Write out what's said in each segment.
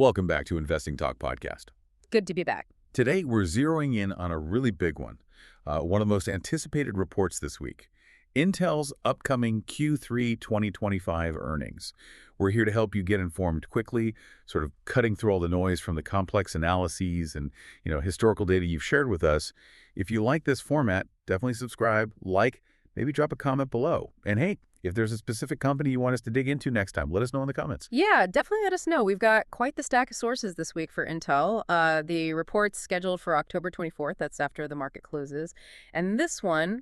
Welcome back to Investing Talk Podcast. Good to be back. Today, we're zeroing in on a really big one of the most anticipated reports this week, Intel's upcoming Q3 2025 earnings. We're here to help you get informed quickly, sort of cutting through all the noise from the complex analyses and historical data you've shared with us. If you like this format, definitely subscribe, like, maybe drop a comment below. And hey, if there's a specific company you want us to dig into next time, let us know in the comments. Yeah, definitely let us know. We've got quite the stack of sources this week for Intel. The report's scheduled for October 24th. That's after the market closes. And this one,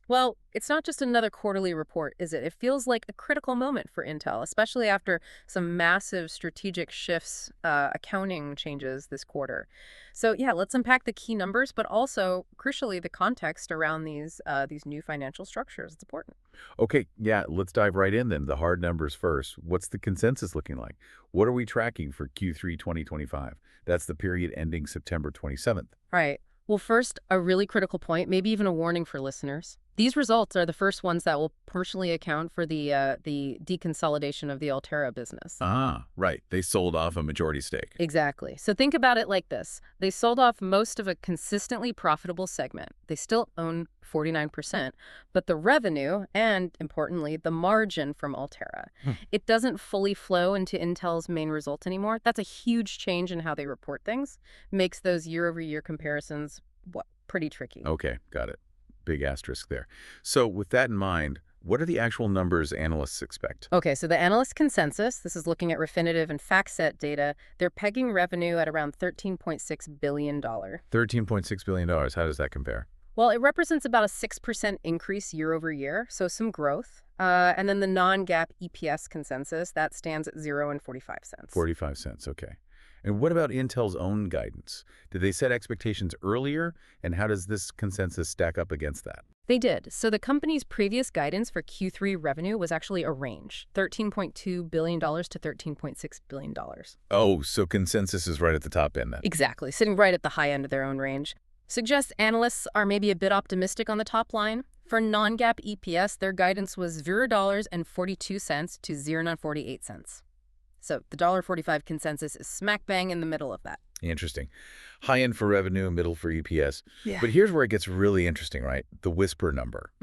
well, it's not just another quarterly report, is it? It feels like a critical moment for Intel, especially after some massive strategic shifts, accounting changes this quarter. So yeah, let's unpack the key numbers, but also, crucially, the context around these new financial structures. It's important. Okay, yeah, let's dive right in then. The hard numbers first. What's the consensus looking like? What are we tracking for Q3 2025? That's the period ending September 27th. Right. Well, first, a really critical point, maybe even a warning for listeners. These results are the first ones that will partially account for the deconsolidation of the Altera business. Ah, right. They sold off a majority stake. Exactly. So think about it like this. They sold off most of a consistently profitable segment. They still own 49%, but the revenue and, importantly, the margin from Altera, it doesn't fully flow into Intel's main result anymore. That's a huge change in how they report things. Makes those year-over-year comparisons pretty tricky. Okay, got it. Big asterisk there. So with that in mind, what are the actual numbers analysts expect? Okay, so the analyst consensus, this is looking at Refinitiv and FactSet data, they're pegging revenue at around $13.6 billion. $13.6 billion. How does that compare? Well, it represents about a 6% increase year over year, so some growth. And then the non-GAAP EPS consensus, that stands at 0 and 45 cents. 45 cents, okay. And what about Intel's own guidance? Did they set expectations earlier? And how does this consensus stack up against that? They did. So the company's previous guidance for Q3 revenue was actually a range, $13.2 billion to $13.6 billion. Oh, so consensus is right at the top end then. Exactly, sitting right at the high end of their own range. Suggests analysts are maybe a bit optimistic on the top line. For non-GAAP EPS, their guidance was $0.42 to $0.48. So the $1.45 consensus is smack bang in the middle of that. Interesting. High end for revenue, middle for EPS. Yeah. But here's where it gets really interesting, right? The whisper number.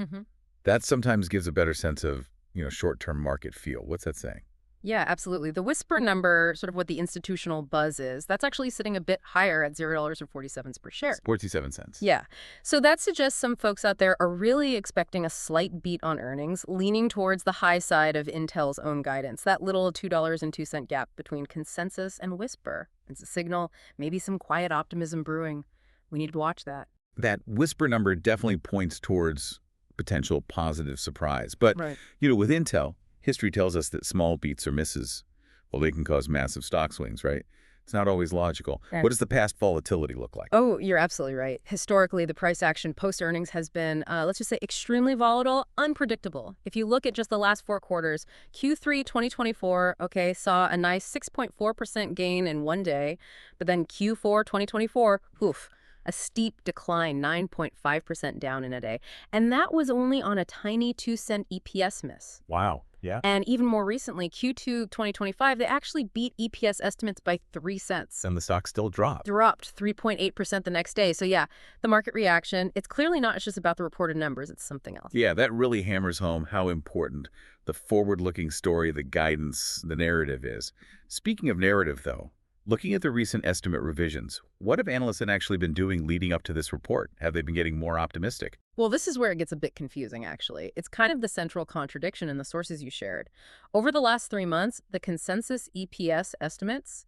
That sometimes gives a better sense of, short-term market feel. What's that saying? Yeah, absolutely. The whisper number, sort of what the institutional buzz is, that's actually sitting a bit higher at $0.47 per share. 47 cents. Yeah. So that suggests some folks out there are really expecting a slight beat on earnings, leaning towards the high side of Intel's own guidance, that little $2.02 gap between consensus and whisper. It's a signal, maybe some quiet optimism brewing. We need to watch that. That whisper number definitely points towards potential positive surprise. But, Right. With Intel, history tells us that small beats or misses, well, they can cause massive stock swings, right? It's not always logical. Right. What does the past volatility look like? Oh, you're absolutely right. Historically, the price action post-earnings has been, let's just say, extremely volatile, unpredictable. If you look at just the last 4 quarters, Q3 2024, saw a nice 6.4% gain in one day, but then Q4 2024, a steep decline, 9.5% down in a day. And that was only on a tiny 2-cent EPS miss. Wow. Yeah. And even more recently, Q2 2025, they actually beat EPS estimates by 3 cents. And the stock still dropped. Dropped 3.8% the next day. So yeah, the market reaction, it's clearly not just about the reported numbers, it's something else. Yeah, that really hammers home how important the forward-looking story, the guidance, the narrative is. Speaking of narrative, though, looking at the recent estimate revisions, what have analysts actually been doing leading up to this report? Have they been getting more optimistic? Well, this is where it gets a bit confusing, actually. It's kind of the central contradiction in the sources you shared. Over the last 3 months, the consensus EPS estimates,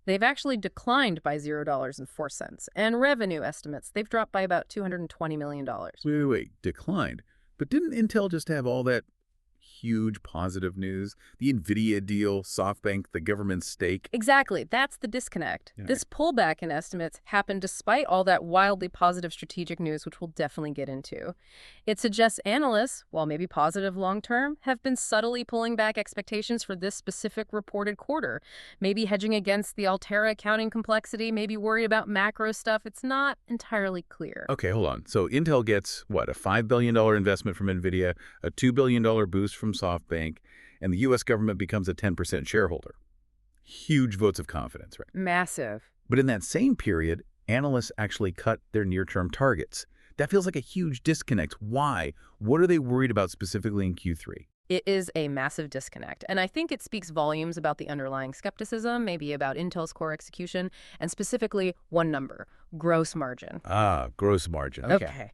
they've actually declined by $0.04. And revenue estimates, they've dropped by about $220 million. Wait. Declined? But didn't Intel just have all that huge positive news? The NVIDIA deal, SoftBank, the government stake. Exactly. That's the disconnect. Yeah. This pullback in estimates happened despite all that wildly positive strategic news, which we'll definitely get into. It suggests analysts, while maybe positive long-term, have been subtly pulling back expectations for this specific reported quarter. Maybe hedging against the Altera accounting complexity, maybe worried about macro stuff. It's not entirely clear. Okay, hold on. So Intel gets, a $5 billion investment from NVIDIA, a $2 billion boost from SoftBank, and the U.S. government becomes a 10% shareholder. Huge votes of confidence, right? Massive. But in that same period, analysts actually cut their near-term targets. That feels like a huge disconnect. Why? What are they worried about specifically in Q3? It is a massive disconnect, and I think it speaks volumes about the underlying skepticism, maybe about Intel's core execution, and specifically one number, gross margin. Ah, gross margin. Okay.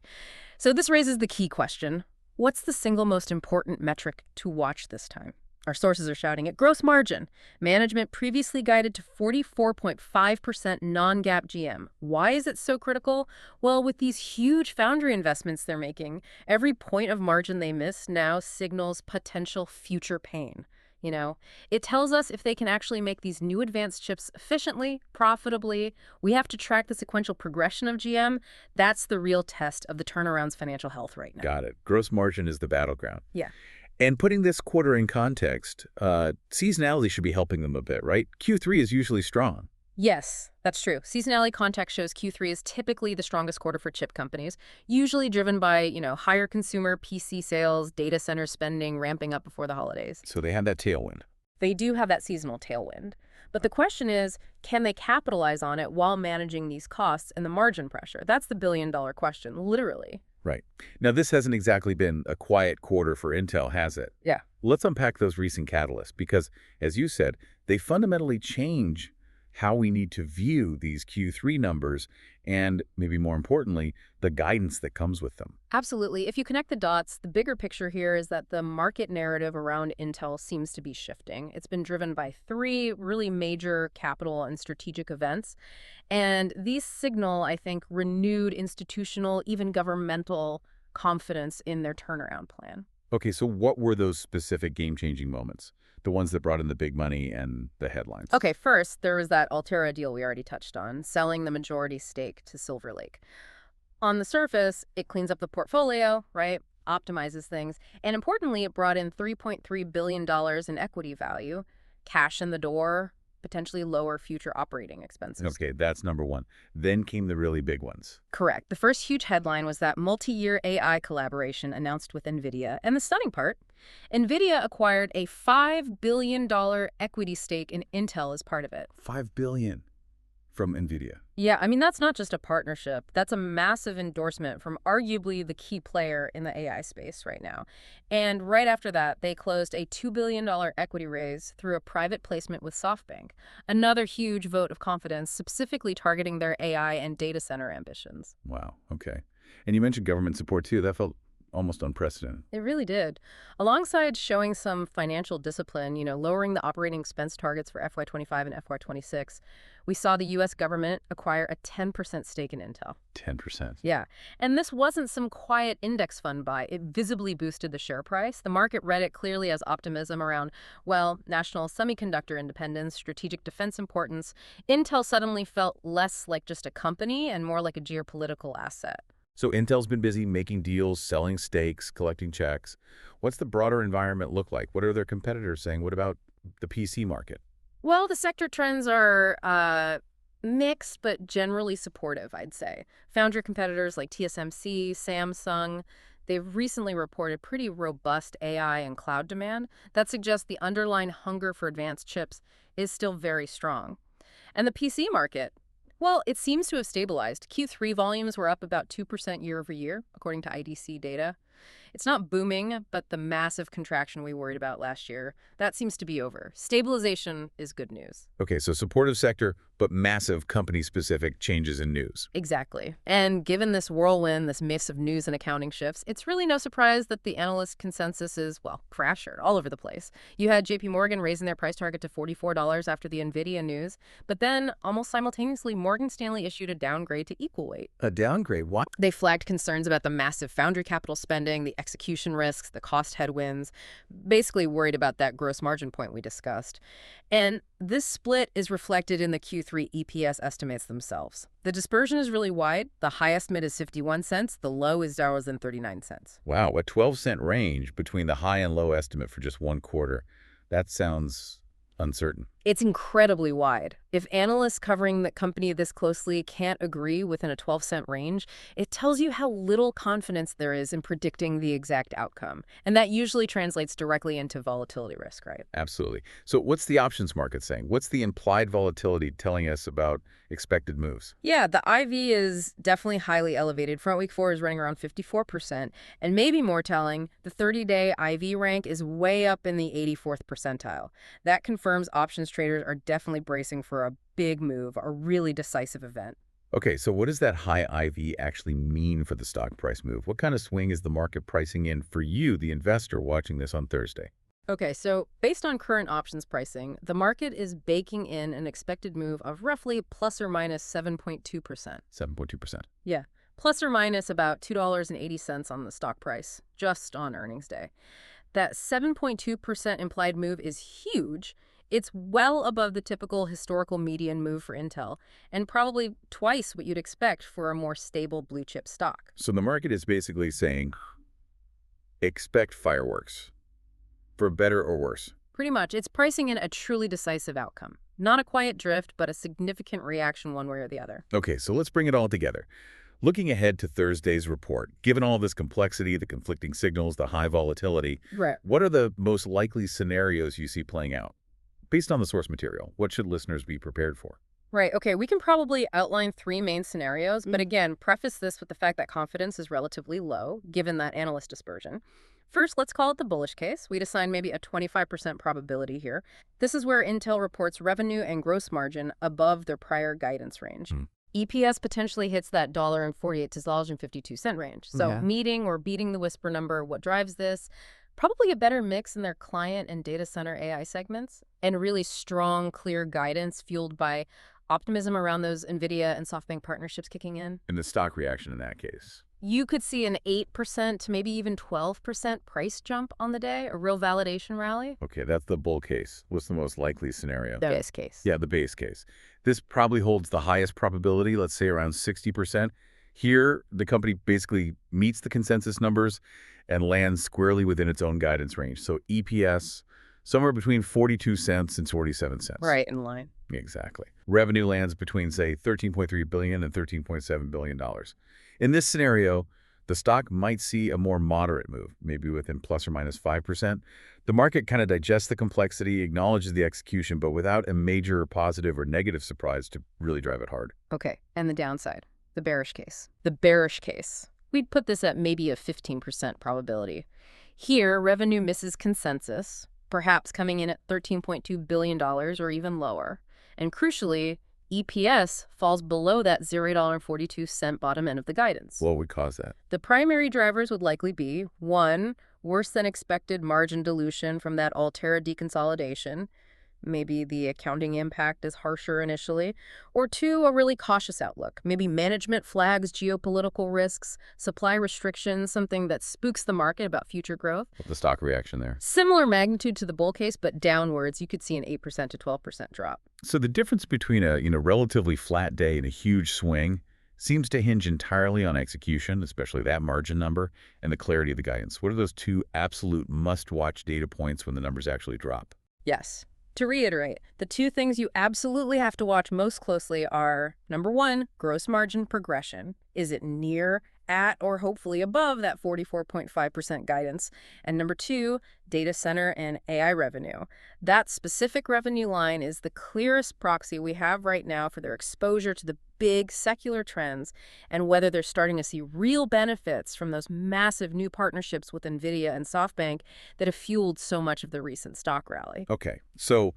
So this raises the key question. What's the single most important metric to watch this time? Our sources are shouting at gross margin. Management previously guided to 44.5% non-GAAP GM. Why is it so critical? Well, with these huge foundry investments they're making, every point of margin they miss now signals potential future pain. You know, it tells us if they can actually make these new advanced chips efficiently, profitably. We have to track the sequential progression of GM. That's the real test of the turnaround's financial health right now. Got it. Gross margin is the battleground. Yeah. And putting this quarter in context, seasonality should be helping them a bit, right? Q3 is usually strong. Yes, that's true. Seasonality context shows Q3 is typically the strongest quarter for chip companies, usually driven by, higher consumer PC sales, data center spending ramping up before the holidays. So they have that tailwind. They do have that seasonal tailwind. But the question is, can they capitalize on it while managing these costs and the margin pressure? That's the billion-dollar question, literally. Right. Now, this hasn't exactly been a quiet quarter for Intel, has it? Yeah. Let's unpack those recent catalysts because, as you said, they fundamentally change how we need to view these Q3 numbers and, maybe more importantly, the guidance that comes with them. Absolutely. If you connect the dots, the bigger picture here is that the market narrative around Intel seems to be shifting. It's been driven by three really major capital and strategic events. And these signal, I think, renewed institutional, even governmental confidence in their turnaround plan. Okay, so what were those specific game-changing moments? The ones that brought in the big money and the headlines. Okay, first, there was that Altera deal we already touched on, selling the majority stake to Silver Lake. On the surface, it cleans up the portfolio, right? Optimizes things. And importantly, it brought in $3.3 billion in equity value, cash in the door, potentially lower future operating expenses. Okay, that's number one. Then came the really big ones. Correct. The first huge headline was that multi-year AI collaboration announced with NVIDIA. And the stunning part, NVIDIA acquired a $5 billion equity stake in Intel as part of it. $5 billion from NVIDIA. Yeah, I mean, that's not just a partnership. That's a massive endorsement from arguably the key player in the AI space right now. And right after that, they closed a $2 billion equity raise through a private placement with SoftBank. Another huge vote of confidence, specifically targeting their AI and data center ambitions. Wow, okay. And you mentioned government support too. That felt almost unprecedented. It really did. Alongside showing some financial discipline, lowering the operating expense targets for FY25 and FY26, we saw the U.S. government acquire a 10% stake in Intel. 10%. Yeah. And this wasn't some quiet index fund buy. It visibly boosted the share price. The market read it clearly as optimism around, national semiconductor independence, strategic defense importance. Intel suddenly felt less like just a company and more like a geopolitical asset. So Intel's been busy making deals, selling stakes, collecting checks. What's the broader environment look like? What are their competitors saying? What about the PC market? Well, the sector trends are mixed, but generally supportive, I'd say. Foundry competitors like TSMC, Samsung, they've recently reported pretty robust AI and cloud demand. That suggests the underlying hunger for advanced chips is still very strong. And the PC market, well, it seems to have stabilized. Q3 volumes were up about 2% year over year, according to IDC data. It's not booming, but the massive contraction we worried about last year, that seems to be over. Stabilization is good news. Okay, so supportive sector, but massive company-specific changes in news. Exactly. And given this whirlwind, this mix of news and accounting shifts, it's really no surprise that the analyst consensus is, fractured all over the place. You had JP Morgan raising their price target to $44 after the NVIDIA news, but then almost simultaneously, Morgan Stanley issued a downgrade to equal weight. A downgrade? Why? They flagged concerns about the massive foundry capital spending, the execution risks, the cost headwinds, basically worried about that gross margin point we discussed. And this split is reflected in the Q3 EPS estimates themselves. The dispersion is really wide. The high estimate is 51 cents. The low is $0.39. Wow, a 12-cent range between the high and low estimate for just one quarter. That sounds uncertain. It's incredibly wide. If analysts covering the company this closely can't agree within a 12-cent range, it tells you how little confidence there is in predicting the exact outcome. And that usually translates directly into volatility risk, right? Absolutely. So what's the options market saying? What's the implied volatility telling us about expected moves? Yeah, the IV is definitely highly elevated. Front week 4 is running around 54%. And maybe more telling, the 30-day IV rank is way up in the 84th percentile. That confirms options traders are definitely bracing for a big move, a really decisive event. Okay, so what does that high IV actually mean for the stock price move? What kind of swing is the market pricing in for you, the investor, watching this on Thursday? Okay, so based on current options pricing, the market is baking in an expected move of roughly plus or minus 7.2%. 7.2%. Yeah, plus or minus about $2.80 on the stock price, just on earnings day. That 7.2% implied move is huge. It's well above the typical historical median move for Intel, and probably twice what you'd expect for a more stable blue chip stock. So the market is basically saying, expect fireworks, for better or worse. Pretty much, it's pricing in a truly decisive outcome. Not a quiet drift, but a significant reaction one way or the other. Okay, so let's bring it all together. Looking ahead to Thursday's report, given all this complexity, the conflicting signals, the high volatility, Right. what are the most likely scenarios you see playing out? Based on the source material, what should listeners be prepared for? Right. Okay. We can probably outline three main scenarios, but again, preface this with the fact that confidence is relatively low, given that analyst dispersion. First, let's call it the bullish case. We'd assign maybe a 25% probability here. This is where Intel reports revenue and gross margin above their prior guidance range. EPS potentially hits that $1.48 to $1.52 range. So Yeah. meeting or beating the whisper number, what drives this? Probably a better mix in their client and data center AI segments, and really strong, clear guidance fueled by optimism around those NVIDIA and SoftBank partnerships kicking in. And the stock reaction in that case? You could see an 8% to maybe even 12% price jump on the day, a real validation rally. Okay, that's the bull case. What's the most likely scenario? The base case. Yeah, the base case. This probably holds the highest probability, let's say around 60%. Here, the company basically meets the consensus numbers and lands squarely within its own guidance range. So EPS, somewhere between 42 cents and 47 cents. Right, in line. Exactly. Revenue lands between, say, $13.3 billion and $13.7 billion. In this scenario, the stock might see a more moderate move, maybe within plus or minus 5%. The market kind of digests the complexity, acknowledges the execution, but without a major positive or negative surprise to really drive it hard. Okay, and the downside, the bearish case. The bearish case. We'd put this at maybe a 15% probability. Here, revenue misses consensus, perhaps coming in at $13.2 billion or even lower. And crucially, EPS falls below that $0.42 bottom end of the guidance. What would cause that? The primary drivers would likely be, 1, worse than expected margin dilution from that Altera deconsolidation. Maybe the accounting impact is harsher initially. Or 2, a really cautious outlook. Maybe management flags geopolitical risks, supply restrictions, something that spooks the market about future growth. The stock reaction there. Similar magnitude to the bull case, but downwards, you could see an 8% to 12% drop. So the difference between a relatively flat day and a huge swing seems to hinge entirely on execution, especially that margin number, and the clarity of the guidance. What are those two absolute must-watch data points when the numbers actually drop? Yes. To reiterate, the two things you absolutely have to watch most closely are, number 1, gross margin progression. Is it near, at, or hopefully above that 44.5% guidance? And number 2, data center and AI revenue. That specific revenue line is the clearest proxy we have right now for their exposure to the big secular trends and whether they're starting to see real benefits from those massive new partnerships with NVIDIA and SoftBank that have fueled so much of the recent stock rally. Okay, so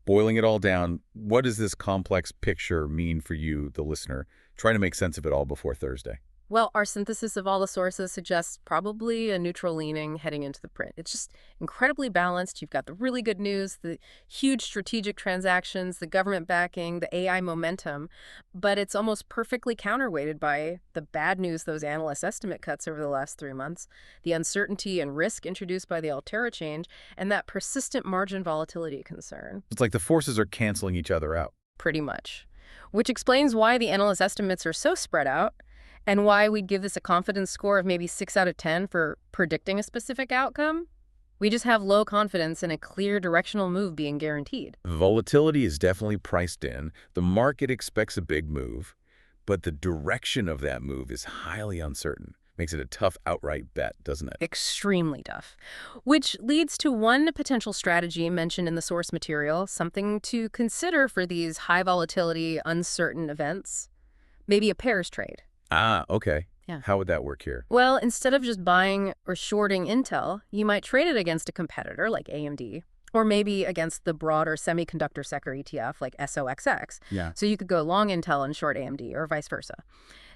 boiling it all down, what does this complex picture mean for you, the listener, trying to make sense of it all before Thursday? Well, our synthesis of all the sources suggests probably a neutral leaning heading into the print. It's just incredibly balanced. You've got the really good news, the huge strategic transactions, the government backing, the AI momentum, but it's almost perfectly counterweighted by the bad news, those analyst estimate cuts over the last 3 months, the uncertainty and risk introduced by the Altera change, and that persistent margin volatility concern. It's like the forces are canceling each other out. Pretty much. Which explains why the analyst estimates are so spread out, and why we'd give this a confidence score of maybe 6 out of 10 for predicting a specific outcome. We just have low confidence in a clear directional move being guaranteed. Volatility is definitely priced in. The market expects a big move, but the direction of that move is highly uncertain. Makes it a tough outright bet, doesn't it? Extremely tough. Which leads to one potential strategy mentioned in the source material, something to consider for these high volatility, uncertain events. Maybe a pairs trade. Ah, okay. Yeah. How would that work here? Well, instead of just buying or shorting Intel, you might trade it against a competitor like AMD, or maybe against the broader semiconductor sector ETF like SOXX. Yeah. So you could go long Intel and short AMD, or vice versa.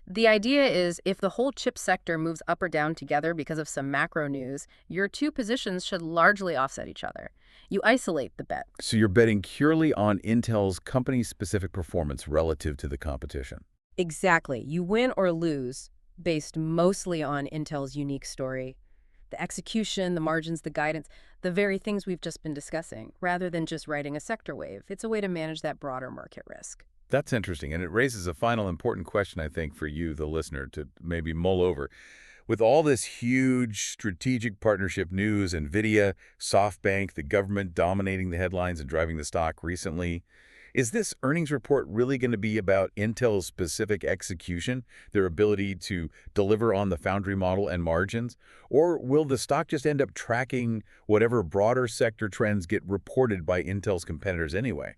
The idea is if the whole chip sector moves up or down together because of some macro news, your two positions should largely offset each other. You isolate the bet. So you're betting purely on Intel's company-specific performance relative to the competition. Exactly. You win or lose based mostly on Intel's unique story. The execution, the margins, the guidance, the very things we've just been discussing, rather than just riding a sector wave. It's a way to manage that broader market risk. That's interesting, and it raises a final important question, I think, for you, the listener, to maybe mull over. With all this huge strategic partnership news, NVIDIA, SoftBank, the government dominating the headlines and driving the stock recently, is this earnings report really going to be about Intel's specific execution, their ability to deliver on the foundry model and margins? Or will the stock just end up tracking whatever broader sector trends get reported by Intel's competitors anyway?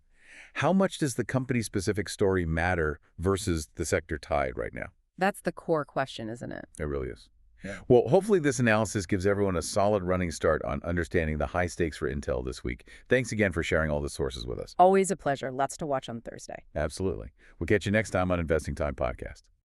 How much does the company-specific story matter versus the sector tide right now? That's the core question, isn't it? It really is. Yeah. Well, hopefully this analysis gives everyone a solid running start on understanding the high stakes for Intel this week. Thanks again for sharing all the sources with us. Always a pleasure. Lots to watch on Thursday. Absolutely. We'll catch you next time on Investing Time Podcast.